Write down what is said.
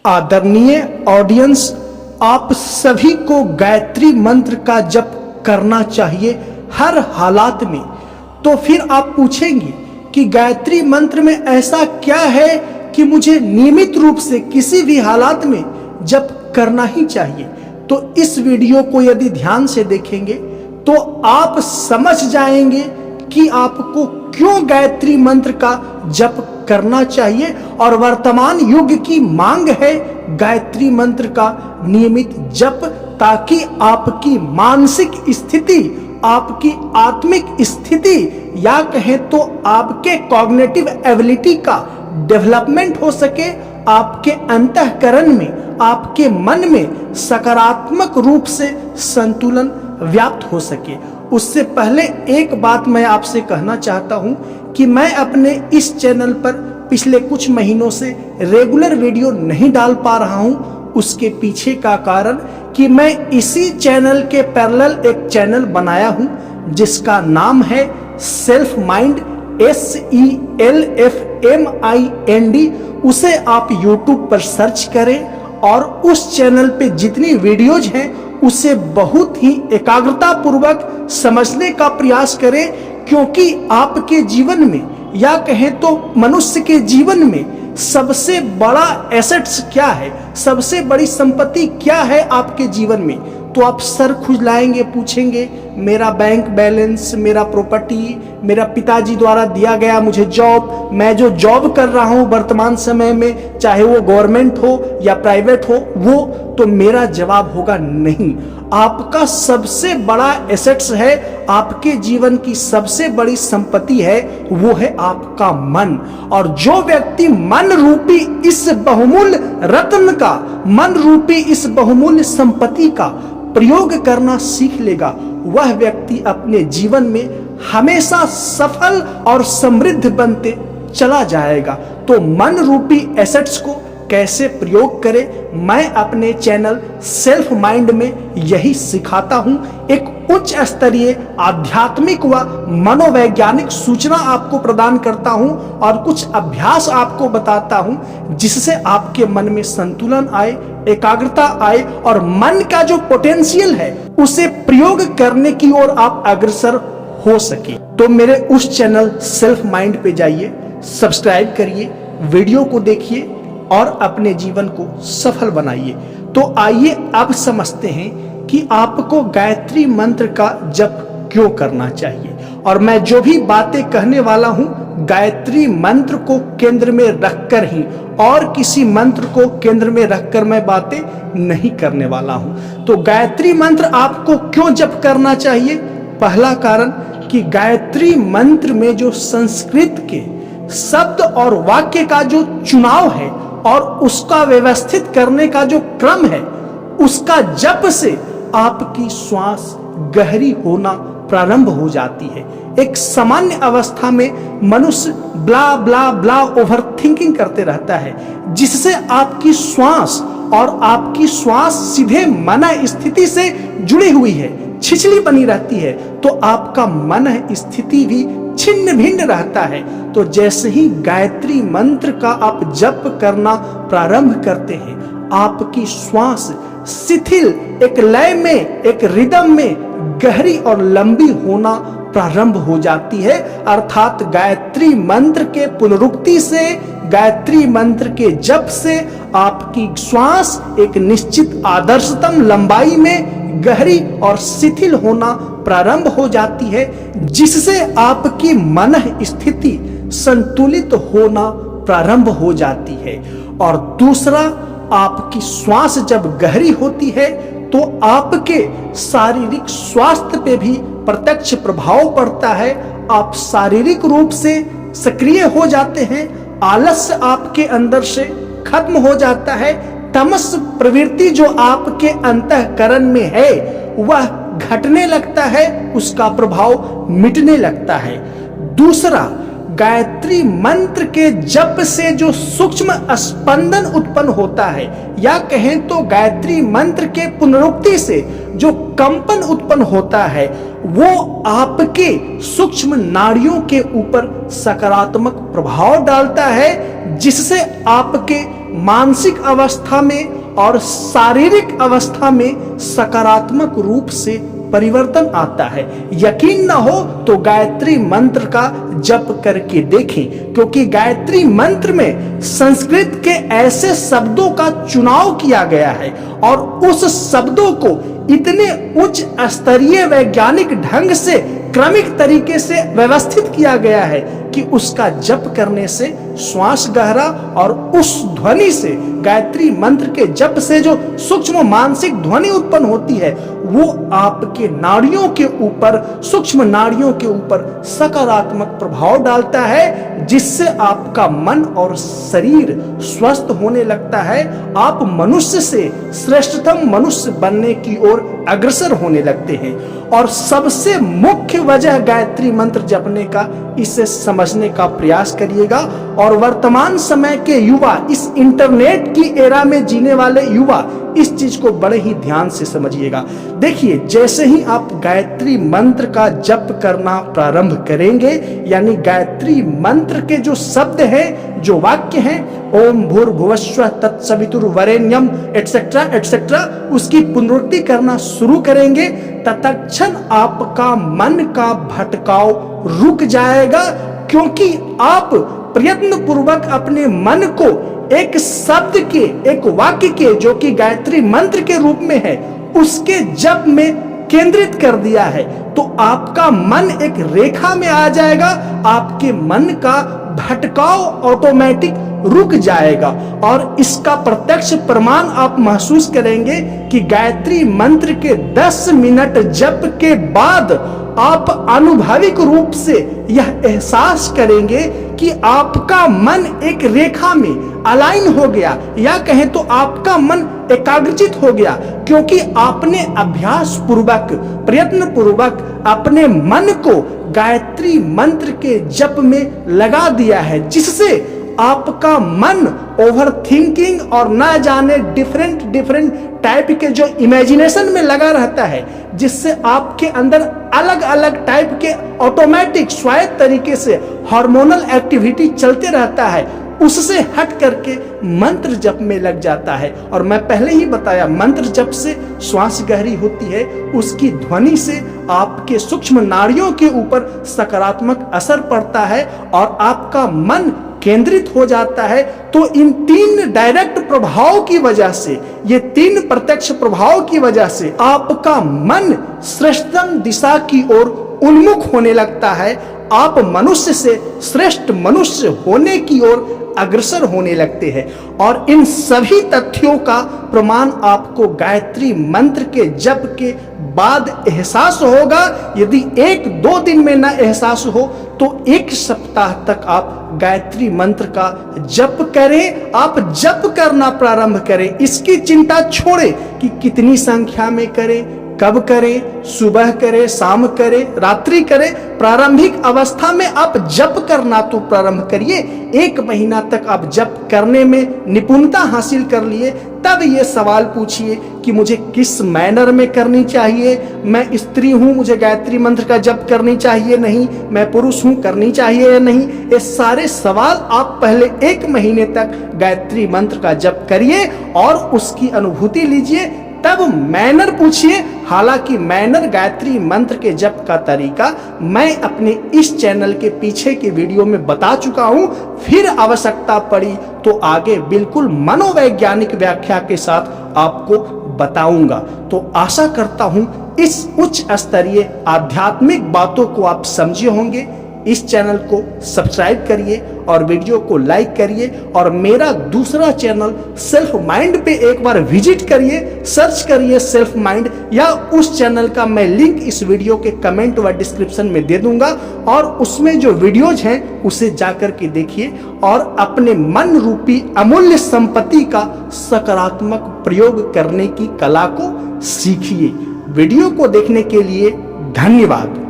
आदरणीय ऑडियंस, आप सभी को गायत्री मंत्र का जप करना चाहिए हर हालात में। तो फिर आप पूछेंगे कि गायत्री मंत्र में ऐसा क्या है कि मुझे नियमित रूप से किसी भी हालात में जप करना ही चाहिए। तो इस वीडियो को यदि ध्यान से देखेंगे तो आप समझ जाएंगे कि आपको क्यों गायत्री मंत्र का जप करना चाहिए और वर्तमान युग की मांग है गायत्री मंत्र का नियमित जप, ताकि आपकी मानसिक स्थिति, आपकी आत्मिक स्थिति या कहें तो आपके कॉग्निटिव एबिलिटी का डेवलपमेंट हो सके, आपके अंतःकरण में, आपके मन में सकारात्मक रूप से संतुलन व्याप्त हो सके। उससे पहले एक बात मैं आपसे कहना चाहता हूं कि मैं अपने इस चैनल पर पिछले कुछ महीनों से रेगुलर वीडियो नहीं डाल पा रहा हूं। उसके पीछे का कारण कि मैं इसी चैनल के पैरेलल एक चैनल बनाया हूं जिसका नाम है सेल्फ माइंड, SELFMIND। उसे आप YouTube पर सर्च करें और उस चैनल पे जितनी वीडियोज हैं उसे बहुत ही एकाग्रता पूर्वक समझने का प्रयास करें, क्योंकि आपके जीवन में या कहें तो मनुष्य के जीवन में सबसे बड़ा एसेट्स क्या है, सबसे बड़ी संपत्ति क्या है आपके जीवन में। तो आप सर खुजलाएंगे, पूछेंगे मेरा बैंक बैलेंस, मेरा प्रॉपर्टी, मेरा पिताजी द्वारा दिया गया मुझे जॉब, मैं जो जॉब कर रहा हूं वर्तमान समय में, चाहे वो गवर्नमेंट हो या प्राइवेट हो, वो तो मेरा जवाब होगा नहीं। आपका सबसे बड़ा एसेट्स है, आपके जीवन की सबसे बड़ी संपत्ति है, वो है आपका मन। और जो व्यक्ति मन रूपी इस बहुमूल्य रत्न का, मन रूपी इस बहुमूल्य संपत्ति का प्रयोग करना सीख लेगा, वह व्यक्ति अपने जीवन में हमेशा सफल और समृद्ध बनते चला जाएगा। तो मन रूपी एसेट्स को कैसे प्रयोग करें, मैं अपने चैनल सेल्फ माइंड में यही सिखाता हूं। एक उच्च स्तरीय आध्यात्मिक व मनोवैज्ञानिक सूचना आपको प्रदान करता हूं और कुछ अभ्यास आपको बताता हूं जिससे आपके मन में संतुलन आए, एकाग्रता आए और मन का जो पोटेंशियल है उसे प्रयोग करने की ओर आप अग्रसर हो सके। तो मेरे उस चैनल सेल्फ माइंड पे जाइए, सब्सक्राइब करिए, वीडियो को देखिए और अपने जीवन को सफल बनाइए। तो आइए अब समझते हैं कि आपको गायत्री मंत्र का जप क्यों करना चाहिए। और मैं जो भी बातें कहने वाला हूं गायत्री मंत्र को केंद्र में रखकर ही, और किसी मंत्र को केंद्र में रखकर मैं बातें नहीं करने वाला हूं। तो गायत्री मंत्र आपको क्यों जप करना चाहिए? पहला कारण कि गायत्री मंत्र में जो संस्कृत के शब्द और वाक्य का जो चुनाव है और उसका व्यवस्थित करने का जो क्रम है, उसका जप से आपकी श्वास गहरी होना प्रारंभ हो जाती है। एक सामान्य अवस्था में मनुष्य ब्ला ब्ला ब्ला ओवर थिंकिंग करते रहता है, जिससे आपकी श्वास और आपकी श्वास सीधे मन स्थिति से जुड़ी हुई है, छिछली बनी रहती है, तो आपका मन स्थिति भी छिन्न भिन्न रहता है। तो जैसे ही गायत्री मंत्र का आप जप करना प्रारंभ करते हैं, आपकी श्वास शिथिल, एक लय में, एक रिदम में गहरी और लंबी होना प्रारंभ हो जाती है। अर्थात गायत्री मंत्र के पुनरुक्ति से, गायत्री मंत्र के जप से आपकी श्वास एक निश्चित आदर्शतम लंबाई में गहरी और शिथिल होना प्रारंभ हो जाती है, जिससे आपकी मन स्थिति संतुलित होना प्रारंभ हो जाती है। और दूसरा, आपकी श्वास जब गहरी होती है तो आपके शारीरिक स्वास्थ्य पे भी प्रत्यक्ष प्रभाव पड़ता है। आप शारीरिक रूप से सक्रिय हो जाते हैं, आलस्य आपके अंदर से खत्म हो जाता है, तमस प्रवृत्ति जो आपके अंतःकरण में है वह घटने लगता है, उसका प्रभाव मिटने लगता है। दूसरा, गायत्री मंत्र के जप से जो सूक्ष्म स्पंदन उत्पन्न होता है, या कहें तो गायत्री मंत्र के पुनरुक्ति से जो कंपन उत्पन्न होता है, वो आपके सूक्ष्म नाड़ियों के ऊपर सकारात्मक प्रभाव डालता है, जिससे आपके मानसिक अवस्था में और शारीरिक अवस्था में सकारात्मक रूप से परिवर्तन आता है। यकीन न हो तो गायत्री मंत्र का जप करके देखें, क्योंकि गायत्री मंत्र में संस्कृत के ऐसे शब्दों का चुनाव किया गया है और उस शब्दों को इतने उच्च स्तरीय वैज्ञानिक ढंग से क्रमिक तरीके से व्यवस्थित किया गया है कि उसका जप करने से श्वास गहरा और उस ध्वनि से, गायत्री मंत्र के जप से जो सूक्ष्म मानसिक ध्वनि उत्पन्न होती है, वो आपके नाड़ियों के ऊपर, सूक्ष्म नाड़ियों के ऊपर सकारात्मक प्रभाव डालता है, जिससे आपका मन और शरीर स्वस्थ होने लगता है। आप मनुष्य से श्रेष्ठतम मनुष्य बनने की ओर अग्रसर होने लगते हैं। और सबसे मुख्य वजह गायत्री मंत्र जपने का, इसे समझने का प्रयास करिएगा। और वर्तमान समय के युवा, इस इंटरनेट की एरा में जीने वाले युवा, इस चीज को बड़े ही ध्यान से समझिएगा। देखिए, जैसे ही आप गायत्री मंत्र का जप करना प्रारंभ करेंगे, यानी गायत्री मंत्र के जो शब्द हैं, जो वाक्य हैं, ओम भूर्भुवस्वः तत्सवितुर्वरेण्यम एटसेट्रा एटसेट्रा, उसकी पुनरुक्ति करना शुरू करेंगे, तत्क्षण आपका मन का भटकाव रुक जाएगा, क्योंकि आप प्रयत्न पूर्वक अपने मन को एक शब्द के, एक वाक्य के, जो कि गायत्री मंत्र के रूप में है, उसके जप में केंद्रित कर दिया है। तो आपका मन एक रेखा में आ जाएगा, आपके मन का भटकाव ऑटोमेटिक रुक जाएगा। और इसका प्रत्यक्ष प्रमाण आप महसूस करेंगे कि गायत्री मंत्र के 10 मिनट जप के बाद आप आनुभविक रूप से यह एहसास करेंगे कि आपका मन एक रेखा में अलाइन हो गया, या कहें तो आपका मन एकाग्रचित हो गया, क्योंकि आपने अभ्यास पूर्वक, प्रयत्न पूर्वक अपने मन को गायत्री मंत्र के जप में लगा दिया है, जिससे आपका मन ओवर थिंकिंग और ना जाने डिफरेंट टाइप के जो इमेजिनेशन में लगा रहता है, जिससे आपके अंदर अलग अलग टाइप के ऑटोमेटिक स्वायत्त तरीके से हार्मोनल एक्टिविटी चलते रहता है, उससे हट करके मंत्र जप में लग जाता है। और मैं पहले ही बताया, मंत्र जप से श्वास गहरी होती है, उसकी ध्वनि से आपके सूक्ष्म नाड़ियों के ऊपर सकारात्मक असर पड़ता है और आपका मन केंद्रित हो जाता है। तो इन 3 डायरेक्ट प्रभाव की वजह से, ये 3 प्रत्यक्ष प्रभाव की वजह से आपका मन श्रेष्ठतम दिशा की ओर उन्मुख होने लगता है। आप मनुष्य से श्रेष्ठ मनुष्य होने की ओर अग्रसर होने लगते हैं। और इन सभी तथ्यों का प्रमाण आपको गायत्री मंत्र के जप के बाद एहसास होगा। यदि 1-2 दिन में ना एहसास हो तो 1 सप्ताह तक आप गायत्री मंत्र का जप करें। आप जप करना प्रारंभ करें, इसकी चिंता छोड़ें कि कितनी संख्या में करें, कब करें, सुबह करें, शाम करें, रात्रि करें। प्रारंभिक अवस्था में आप जप करना तो प्रारंभ करिए। 1 महीना तक आप जप करने में निपुणता हासिल कर लिए, तब ये सवाल पूछिए कि मुझे किस मैनर में करनी चाहिए। मैं स्त्री हूं, मुझे गायत्री मंत्र का जप करनी चाहिए नहीं, मैं पुरुष हूं, करनी चाहिए या नहीं। ये सारे सवाल आप पहले 1 महीने तक गायत्री मंत्र का जप करिए और उसकी अनुभूति लीजिए, तब मैनर पूछिए। हालांकि मैनर गायत्री मंत्र के जप का तरीका मैं अपने इस चैनल के पीछे के वीडियो में बता चुका हूं। फिर आवश्यकता पड़ी तो आगे बिल्कुल मनोवैज्ञानिक व्याख्या के साथ आपको बताऊंगा। तो आशा करता हूं इस उच्च स्तरीय आध्यात्मिक बातों को आप समझे होंगे। इस चैनल को सब्सक्राइब करिए और वीडियो को लाइक करिए, और मेरा दूसरा चैनल सेल्फ माइंड पे एक बार विजिट करिए, सर्च करिए सेल्फ माइंड, या उस चैनल का मैं लिंक इस वीडियो के कमेंट व डिस्क्रिप्शन में दे दूंगा। और उसमें जो वीडियोज हैं उसे जाकर के देखिए और अपने मन रूपी अमूल्य संपत्ति का सकारात्मक प्रयोग करने की कला को सीखिए। वीडियो को देखने के लिए धन्यवाद।